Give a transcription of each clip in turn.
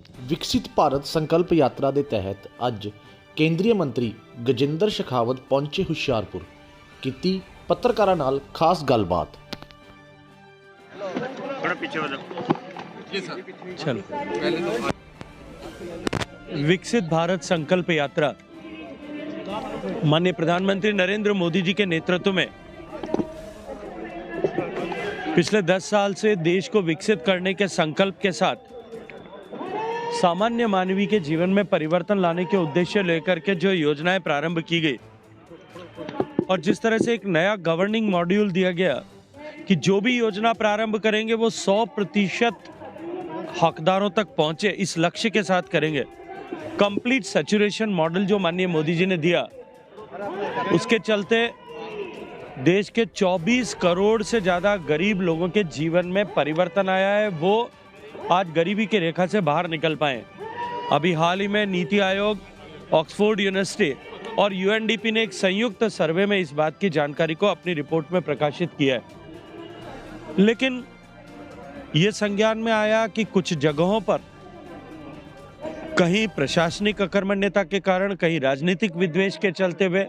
विकसित भारत संकल्प यात्रा के तहत अज केंद्रीय मंत्री गजेंद्र शेखावत पहुंचे हुशियारपुर। की पत्रकारां नाल खास गलबात। विकसित भारत संकल्प यात्रा माननीय प्रधानमंत्री नरेंद्र मोदी जी के नेतृत्व में पिछले 10 साल से देश को विकसित करने के संकल्प के साथ सामान्य मानवी के जीवन में परिवर्तन लाने के उद्देश्य लेकर के जो योजनाएं प्रारंभ की गई और जिस तरह से एक नया गवर्निंग मॉड्यूल दिया गया कि जो भी योजना प्रारंभ करेंगे वो 100% हकदारों तक पहुंचे, इस लक्ष्य के साथ करेंगे। कंप्लीट सैचुरेशन मॉडल जो माननीय मोदी जी ने दिया, उसके चलते देश के 24 करोड़ से ज़्यादा गरीब लोगों के जीवन में परिवर्तन आया है। वो आज गरीबी की रेखा से बाहर निकल पाए। अभी हाल ही में नीति आयोग, ऑक्सफोर्ड यूनिवर्सिटी और यूएनडीपी ने एक संयुक्त सर्वे में इस बात की जानकारी को अपनी रिपोर्ट में प्रकाशित किया है। लेकिन ये संज्ञान में आया कि कुछ जगहों पर कहीं प्रशासनिक अकर्मण्यता के कारण, कहीं राजनीतिक विद्वेष के चलते हुए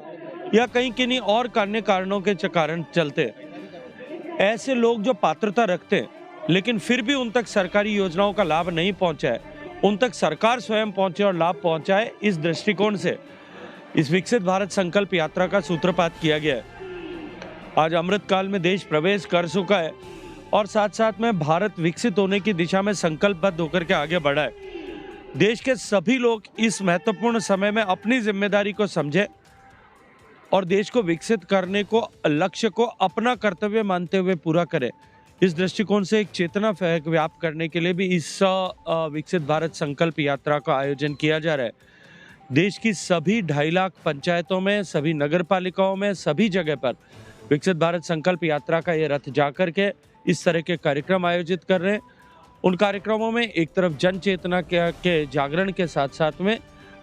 या कहीं किन्हीं और अन्य कारणों के कारण चलते ऐसे लोग जो पात्रता रखते हैं लेकिन फिर भी उन तक सरकारी योजनाओं का लाभ नहीं पहुंचा है, उन तक सरकार स्वयं पहुंचे और लाभ पहुंचाए, इस दृष्टिकोण से इस विकसित भारत संकल्प यात्रा का सूत्रपात किया गया है। आज अमृतकाल में देश प्रवेश कर चुका है और साथ साथ में भारत विकसित होने की दिशा में संकल्पबद्ध होकर के आगे बढ़ा है। देश के सभी लोग इस महत्वपूर्ण समय में अपनी जिम्मेदारी को समझे और देश को विकसित करने को, लक्ष्य को अपना कर्तव्य मानते हुए पूरा करें। इस दृष्टिकोण से एक चेतना व्याप्त करने के लिए भी इस विकसित भारत संकल्प यात्रा का आयोजन किया जा रहा है। देश की सभी 2.5 लाख पंचायतों में, सभी नगर पालिकाओं में, सभी जगह पर विकसित भारत संकल्प यात्रा का ये रथ जाकर के इस तरह के कार्यक्रम आयोजित कर रहे हैं। उन कार्यक्रमों में एक तरफ जन चेतना के जागरण के साथ साथ में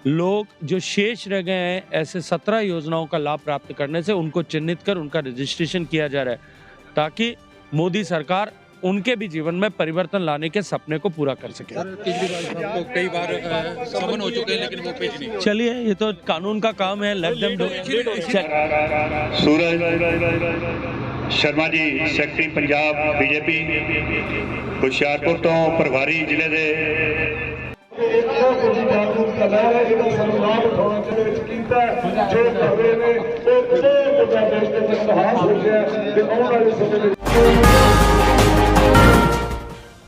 लोग जो शेष रह गए हैं ऐसे 17 योजनाओं का लाभ प्राप्त करने से उनको चिन्हित कर उनका रजिस्ट्रेशन किया जा रहा है ताकि मोदी सरकार उनके भी जीवन में परिवर्तन लाने के सपने को पूरा कर सके। कई बार समन हो चुके हैं लेकिन वो पेश नहीं। चलिए, ये तो कानून का काम है, let them do. Suraj Sharma ji, secretary Punjab BJP Hoshiarpur तो प्रभारी जिले दे जो